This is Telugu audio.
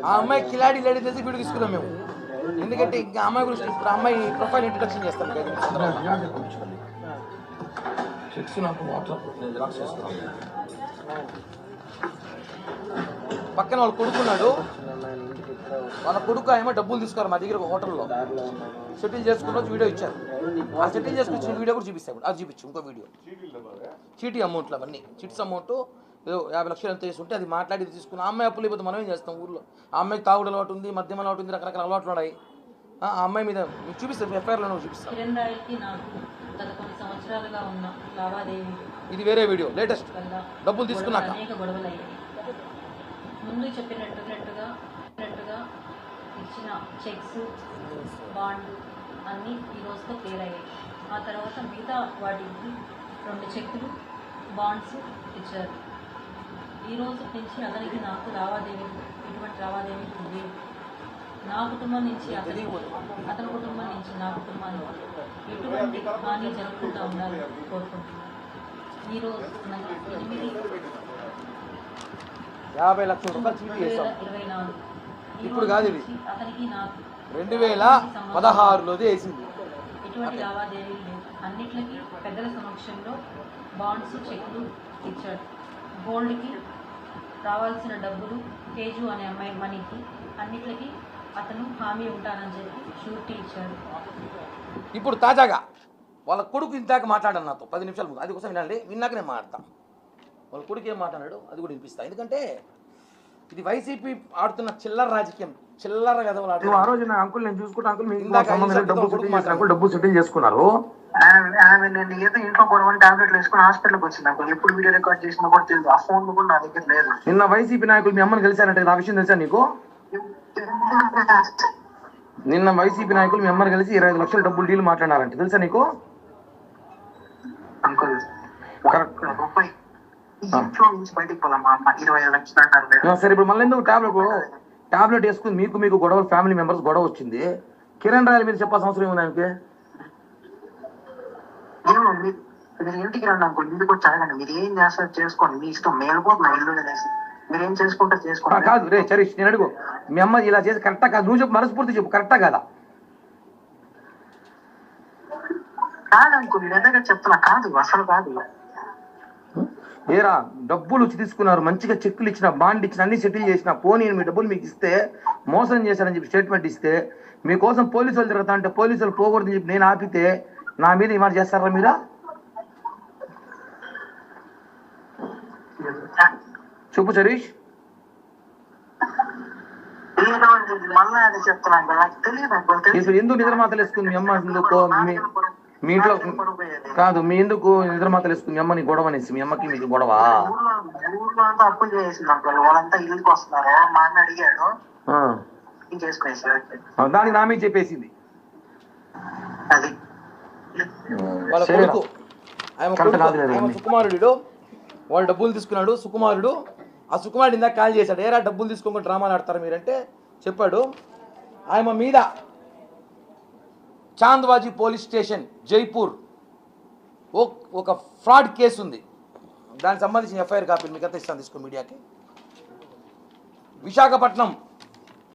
ఆ అమ్మాయి కిలాడి లేడీ తెలిసి వీడియో తీసుకున్నాం మేము. ఎందుకంటే ఇంకా అమ్మాయి గురించి ఇప్పుడు అమ్మాయి ప్రొఫైల్ ఇంట్రడక్షన్ చేస్తాను. పక్కన వాళ్ళు కొడుకున్నాడు. వాళ్ళ కొడుకు ఏమో డబ్బులు తీసుకోరు మా దగ్గర హోటల్లో సెటిల్ చేసుకున్న వీడియో ఇచ్చారు. ఆ సెటిల్ చేసుకొచ్చిన వీడియో కూడా చూపిస్తాను. అది చూపించు ఇంకో వీడియో. చీటీ అమౌంట్లు అవన్నీ చిట్స్ అమౌంట్ ఏదో 50 లక్షలు ఎంత వేసి ఉంటే అది మాట్లాడి తీసుకుని ఆ అమ్మాయి అప్పులు అయిపోతే మనం ఏం చేస్తాం? ఊర్లో ఆ అమ్మాయికి తాగుడు అలవాటు ఉంది, మద్యం అలవాటు ఉంది, రకరకాల అలవాట్లు ఉన్నాయి. ఆ అమ్మాయి మీద మీకు చూపిస్తాను, ఎఫ్ఐఆర్లో చూపిస్తాను. ఇది వేరే వీడియో లేటెస్ట్. డబ్బులు తీసుకున్నాక ముందు చెప్పినట్టుగా ఇచ్చిన చెక్స్ బాండ్ అన్నీ ఈ రోజుతో క్లియర్ అయ్యాయి. ఆ తర్వాత మిగతా వాటికి 2 చెక్కులు బాండ్స్ ఇచ్చారు. ఈ రోజు నుంచి అతనికి నాకు ఎటువంటి లావాదేవీ ఉంది. నా కుటుంబం నుంచి అతని కుటుంబం నుంచి నా కుటుంబానికి ఎటువంటి హాని జరగకుండా ఉండాలని కోరుకుంటున్నాను. ఈరోజు 50 లక్షల రూపాయలు చీటీ చేశాం. 2024 ఇప్పుడు కాదు, ఇది అతనికి నాకు 2016లోది వేసింది. ఎటువంటి లావాదేవీ లేదు. అన్నిట్లకి పెద్దల సమక్షంలో బాండ్స్ చెక్లు ఇచ్చాడు. గోల్డ్కి రావాల్సిన డబ్బులు తేజు అనే అమ్మాయి మనీకి అన్నిట్లకి అతను హామీ ఉంటానని చెప్పి షూరిటీ ఇచ్చాడు. ఇప్పుడు తాజాగా వాళ్ళ కొడుకు ఇందాక మాట్లాడాను నాతో 10 నిమిషాల ముందు. అది కోసం వినండి, విన్నాక నేను మాట్లాడతాను. వాళ్ళ కొడుకు ఏం మాట్లాడాడు అది కూడా వినిపిస్తాను. ఎందుకంటే ఇది వైసీపీ ఆడుతున్న చిల్లర రాజకీయం, చిల్లర గదవలు ఆడుతున్నారు. ఆ రోజు నా అంకుల్ నేను చూసుకుంటా అంకుల్ డబ్బు సెటిల్ చేసుకున్నారు. నేను ఏదో ఇంట్లో కొన్ని టాబ్లెట్లు వేసుకుని హాస్పిటల్కి వచ్చింది అంకుల్. ఎప్పుడు వీడియో రికార్డ్ చేసినా కూడా తెలియదు. ఆ ఫోన్ కూడా నా దగ్గర లేదు. నిన్న వైసీపీ నాయకులు మీ అమ్మని కలిశారంటే ఆ విషయం తెలుసా నీకు? నిన్న వైసీపీ నాయకులు మీ అమ్మని కలిసి 25 లక్షల డబ్బులు డీల్ మాట్లాడారంటే తెలుసా నీకు? అంకుల్ రూపాయి ఇంట్లో నుంచి బయటకు పోదామా 25 లక్షలు అంటారు. సరే ఇప్పుడు మళ్ళీ ఎందుకు టాబ్లెట్ వేసుకుని మీకు గొడవ, ఫ్యామిలీ మెంబర్స్ గొడవ వచ్చింది. కిరణ్ రాయల మీద చెప్పాల్సిన అవసరం ఏముంది ఆయనకి? మీరు ఇంటికి రండి అంకుల్, ఇంటికి వచ్చి అడగండి. మీరు ఏం చేస్తారు చేసుకోండి, మీ ఇష్టం. మేలుపోతున్నా ఇల్లు అనేసి మీరు ఏం చేసుకుంటారు చేసుకోండి. కాదు రే చరీష్, నేను అడుగు, మీ అమ్మ ఇలా చేసి కరెక్టా కాదు? నువ్వు చెప్పు, మనస్ఫూర్తి చెప్పు, కరెక్టా కాదా? కాదు అంకుల్, నేను ఎందుకంటే చెప్తున్నా, కాదు అసలు కాదు. ఏరా డబ్బులు వచ్చి తీసుకున్నారు, మంచిగా చెక్కులు ఇచ్చిన, బాండ్ ఇచ్చిన, అన్ని సెటిల్ చేసిన, పోనీ మీ డబ్బులు మీకు ఇస్తే మోసం చేశారని చెప్పి స్టేట్మెంట్ ఇస్తే, మీకోసం పోలీసు వాళ్ళు తిరుగుతా అంటే పోలీసు వాళ్ళు పోకూడదని చెప్పి నేను ఆపితే నా మీద ఇవాళ చేస్తారా మీరా? చెప్పు సరీష్. ఇప్పుడు ఎందుకు నిద్ర మాతలు వేసుకుంది మీ అమ్మ? ఎందుకు మీ ఇంట్లో కాదు, మీ ఎందుకు నిద్ర మాతలు వేసుకుంది మీ అమ్మ? నీ గొడవ అనేసి మీ అమ్మకి మీకు గొడవ? ఊర్లో అంతా అప్పులు చేసింది అంకుల్. వాళ్ళంతా ఇల్లుకి వస్తున్నారు. మా అన్న అడిగాడు, దానికి నా మీద చెప్పేసింది. అది వాళ్ళ కొడుకు ఆయన సుకుమారుడు, వాళ్ళు డబ్బులు తీసుకున్నాడు సుకుమారుడు. ఆ సుకుమారుడు ఇందాక కాల్ చేశాడు, ఏరా డబ్బులు తీసుకోకుండా డ్రామాలు ఆడతారు మీరంటే చెప్పాడు. ఆయన మీద చాంద్వాజీ పోలీస్ స్టేషన్ జైపూర్ ఒక ఫ్రాడ్ కేసు ఉంది. దానికి సంబంధించిన ఎఫ్ఐఆర్ కాపీలు మీకు అంతా ఇస్తాను, తీసుకో మీడియాకి. విశాఖపట్నం